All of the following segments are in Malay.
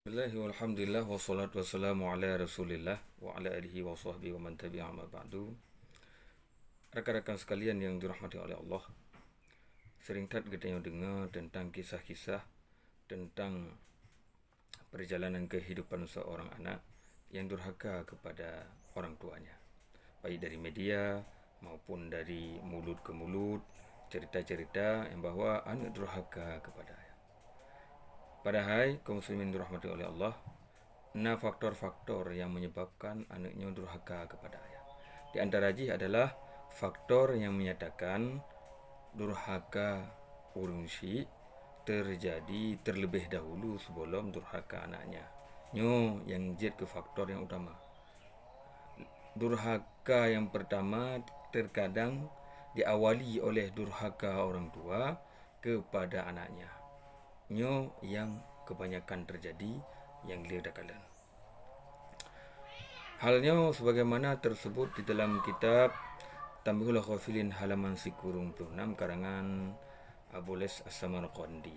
Bismillah walhamdulillah wassalatu wassalamu ala rasulillah wa ala alihi wa sahbihi wa man tabi'a ma ba'du. Rakan-rakan sekalian yang dirahmati oleh Allah, sering tak kita dengar tentang kisah-kisah tentang perjalanan kehidupan seorang anak yang durhaka kepada orang tuanya, baik dari media maupun dari mulut ke mulut, cerita-cerita yang bahawa anak durhaka kepada ayah. Padahal kaum muslimin dirahmati oleh Allah, faktor-faktor yang menyebabkan anaknya durhaka kepada ayah. Di antara adalah faktor yang menyatakan durhaka urunsi terjadi terlebih dahulu sebelum durhaka anaknya. Nyo yang jid ke faktor yang utama. Durhaka yang pertama terkadang diawali oleh durhaka orang tua kepada anaknya. Nyo yang kebanyakan terjadi yang diledakan. Halnya sebagaimana tersebut di dalam kitab Tanbihul Ghafilin halaman sikurung 26 karangan Abu Les As-Samarqandi.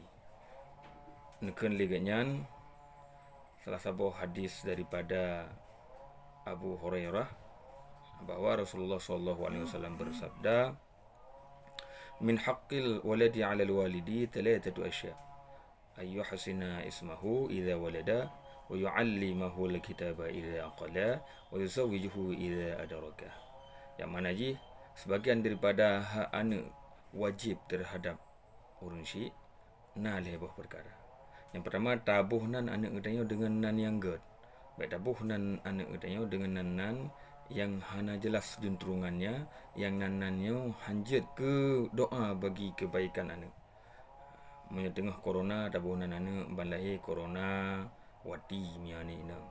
Neken liganyan salah satu hadis daripada Abu Hurairah bahwa Rasulullah SAW bersabda, min haqqil waladi 'alal walidi thalathatu asya' ayyuhsina ismahu idza walada wa yu'allimahu al-kitaba idza aqala wa yuzawwijuhu idza adraka. Yang mana sebagian daripada hak anak wajib terhadap urunsi na lebih perkara. Yang pertama, tabuhnan anak utanyo dengan nan yang god. Baik tabuhnan anak utanyo dengan nan yang hana jelas juntrungannya, yang nanannya hanjit ke doa bagi kebaikan anak. Punya tengah corona tabuhnan anak balai corona wati miani nang.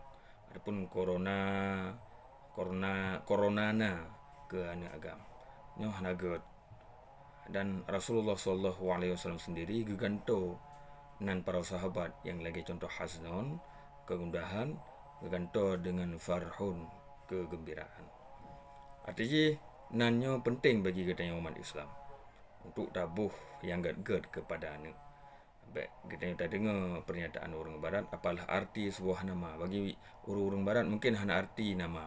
Adapun coronana ke anak agam. Nyo hana god. Dan Rasulullah SAW sendiri geganto nan para sahabat yang lagi contoh hasnon kegundahan geganto dengan farhun kegembiraan. Artinya nanyo penting bagi kita umat Islam untuk tabuh yang gad-gad kepada anak. Baik, kita tak dengar pernyataan orang barat apalah arti sebuah nama. Bagi orang barat mungkin hanya arti nama.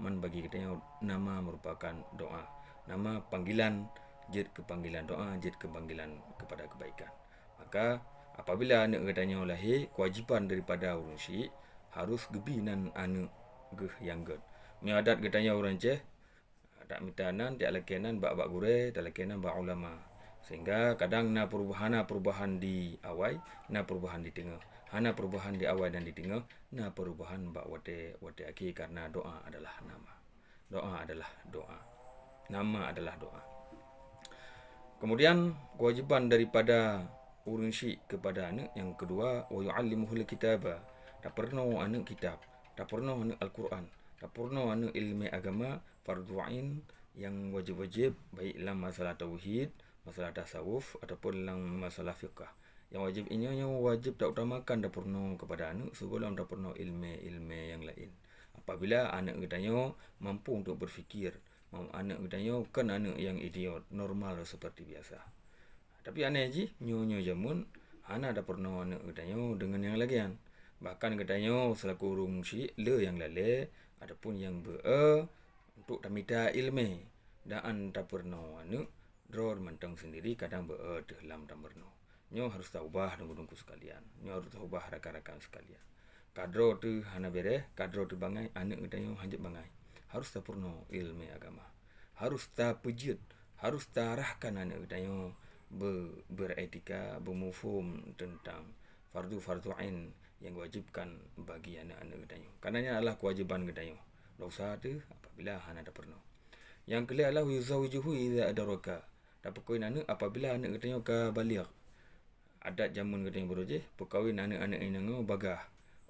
Man bagi kita nama merupakan doa. Nama panggilan, jid ke panggilan doa, jid ke panggilan kepada kebaikan. Maka apabila anak katanya lahir, kewajiban daripada urunsi harus gebinan anak geh yang gad. Miadat katanya orang ceh tak mitanan, tak lakenan bak gure, tak lakenan bak ulama. Sehingga kadang na perubahan di awal, na perubahan di tengah. Hana perubahan di awal dan di tengah, na perubahan bak wate aki karena doa adalah nama. Doa adalah doa. Nama adalah doa. Kemudian kewajiban daripada urunsi kepada anak yang kedua, wa yu'allimuhul kitaba. Tak perlu anak kitab, tak perlu anak Al-Quran, tak perlu anak ilmu agama, fardu ain yang wajib-wajib baik dalam masalah tauhid, masalah tasawuf ataupun dalam masalah fiqh. Yang wajib ini yang wajib tak utamakan tak perlu kepada anak sebelum tak perlu ilmu yang lain. Apabila anak katanya mampu untuk berfikir, anak katanya kan anak yang idiot, normal seperti biasa. Tapi aneh nyo jamun hana tak perlu anak katanya dengan yang lagian. Bahkan katanya selaku urungsi le yang lale adapun yang untuk tamita ilmu dan tak perlu anak dror mentang sendiri kadang dalam tamberno. Nyo harus taubah nunggu sekalian. Nyo harus taubah rakan-rakan sekalian. Kadro tu hana bere, kadro tu bangai anak utanyo hanjit bangai. Harus tak perlu ilmu agama. Harus tak pejut, harus tak arahkan anak utanyo beretika, bermufhum tentang fardu ain yang wajibkan bagi anak-anak utanyo. Karenanya adalah kewajiban utanyo. Dosa tu apabila hana tak perlu. Yang kelima adalah yuzawijuhu idza adraka. Tak perkawin anak apabila anak katanya ke balik. Adat jamun katanya berujih, perkawin anak-anak ini bagah.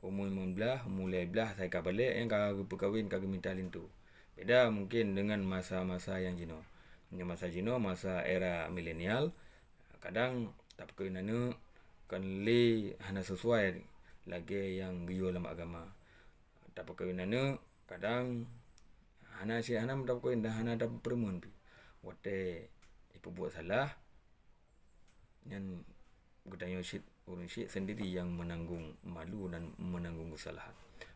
Umur 15, mulai belah saya ke balik yang perkawin kagak minta lintu. Beda mungkin dengan masa-masa yang jino. Masa jino, masa era milenial, kadang tak perkawin anak kan hana sesuai lagi yang giyo dalam agama. Tak perkawin anak kadang hana tak perkawin dah hana tak permun pi. Wate buat salah yang katanya urang syik sendiri yang menanggung malu dan menanggung kesalahan.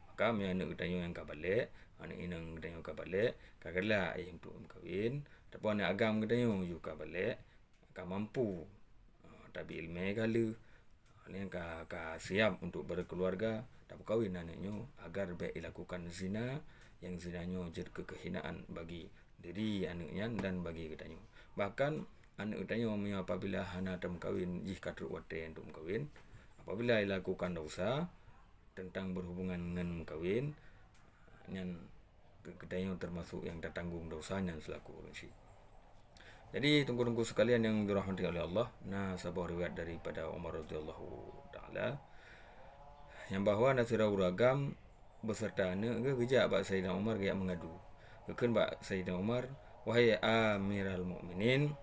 Maka anak gedanyo yang kabalik, anak inang gedanyo kabalik, kagala yang untuk kahwin, ataupun anak agam gedanyo juga kabalik, akan mampu tapi ilmu kala yang ka siap untuk berkeluarga tak berkahwin anaknya agar baik dilakukan zina yang zinanya jadi kehinaan bagi diri anaknya dan bagi gedanyo. Bahkan anak gedanyo apabila hana tak berkahwin jih katruk wate untuk berkahwin, apabila dilakukan dosa tentang berhubungan dengan kahwin, yang gedanyo termasuk yang tertanggung dosanya selaku orang syik. Jadi tunggu-tunggu sekalian yang dirahmati oleh Allah, sebuah riwayat daripada Umar radhiyallahu taala yang bahawa nasira uragam beserta anak gejak bak Sayyidina Umar gaya mengadu. Kekan bak Sayyidina Umar, wahai Amiral Mukminin,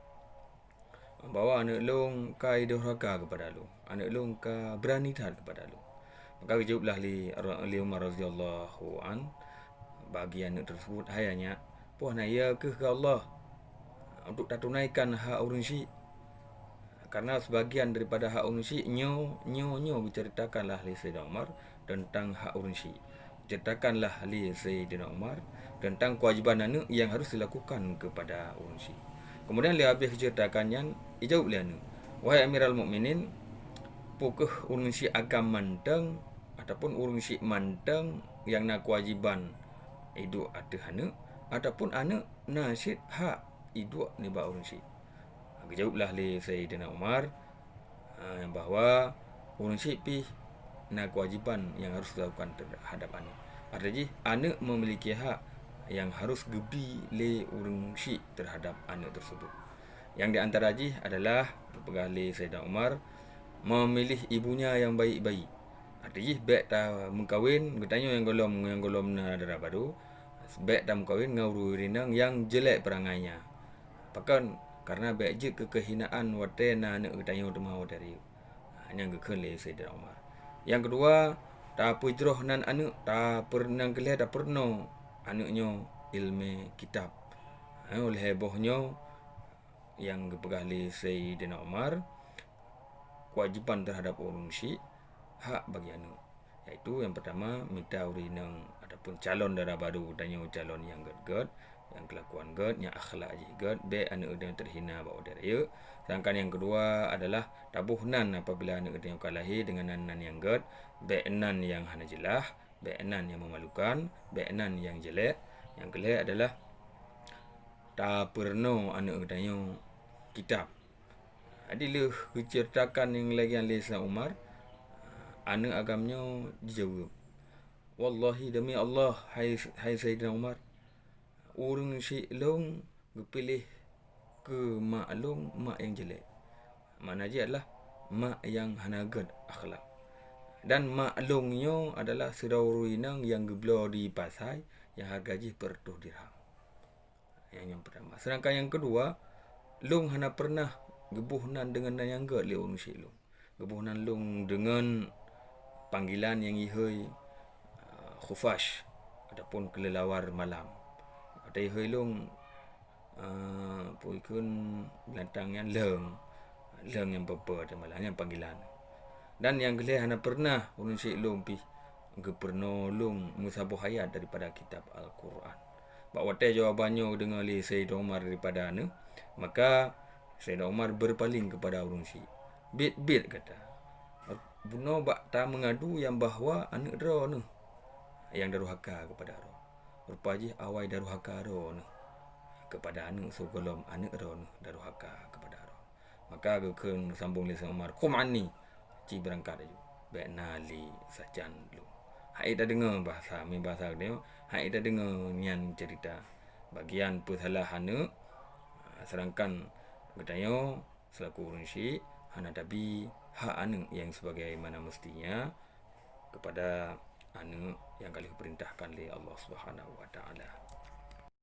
bahawa anak long ka idurhaka kepada lu, anak long ka berani taat kepada lu. Maka jawablah li Umar radhiyallahu an bagi anak tersebut, hayanya puan ya ke Allah untuk tak tunaikan hak orang syik. Karena sebahagian daripada hak orang syik nyo berceritakanlah li Sayyidina Umar tentang hak orang syik. Ceritakanlah li Sayyidina Umar tentang kewajiban anak yang harus dilakukan kepada orang syik. Kemudian dia habis ceritakannya, dijawab li anak, wahai Amirul Mukminin, pukul orang syik agam manteng ataupun orang syik manteng yang nak kewajiban hidup atas anak ataupun anak nasyid hak hidup ni ba orang syik. Jawablah li Sayyidina Umar bahawa orang syik pi na kewajiban yang harus dilakukan terhadap anak. Artinya anak memiliki hak yang harus gebi le orang syik terhadap anak tersebut. Yang di antara adalah berpegang li Sayyidina Umar memilih ibunya yang baik-baik. Artinya baik tak mengkawin getanyo yang golom na darah baru, baik tak mengkawin ngau rinang yang jelek perangainya. Bahkan karena baik je kehinaan watena anak getanyo demau dari yang gekele Sayyidina Umar. Yang kedua, tak pujroh nan anak tak pernah kelih tak pernah anaknya ilmu kitab. Oleh hebohnya yang dipegang oleh Sayyidina Umar, kewajiban terhadap orang syik hak bagi anak, iaitu yang pertama minta urinang ataupun calon darah baru tanya calon yang ged-ged, yang kelakuan ged, yang akhlak ged, baik anak yang terhina bawa dia. Sedangkan yang kedua adalah tabuh nan apabila anak yang kalahi dengan nan yang ged, baik nan yang hana jelah, baik nan yang memalukan, baik nan yang jelek. Yang kelih adalah tak pernah anak yang kitab. Adilah keceritakan yang lagi yang Sayyidina Umar, anak agamnya dijawab, wallahi demi Allah, hai Sayyidina Umar, orang syik long pilih ke mak long, mak yang jelek. Makna je adalah mak yang hanagad akhlak. Dan mak longnya adalah sirauruinang yang geblo di pasai yang harga je per 2 dirham. Yang pertama. Sedangkan yang kedua, long hana pernah gebuhnan dengan yang gad le orang syik long. Gebuhnan long dengan panggilan yang ihoi khufash ataupun kelelawar malam. Ada ihoi long puikun belantang yang leng yang beber dan malam yang panggilan. Dan yang kelih hana pernah orang syik long pi gepernah long musabuh ayat daripada kitab Al-Quran. Bahawa jawabannya dengan li Sayyidina Umar daripada anu, maka Sayyidina Umar berpaling kepada orang syik. Bit kata, buno bak ta mengadu yang bahawa anak daro nu yang daruhaka kepada ro. Rupaji awai daruhaka ro nu kepada anak segolom anak ro nu daruhaka kepada ro. Maka gekeun sambung li Sayyidina Umar, kum anni ci berangkat aju. Baik nali sajan lu. Hai dah dengar bahasa dia, hai dah dengar nian cerita bagian pesalah anak, sedangkan getanyo selaku orang syik hana tabi hak anak yang sebagaimana mestinya kepada anak yang kali perintahkan oleh Allah Subhanahu wa taala.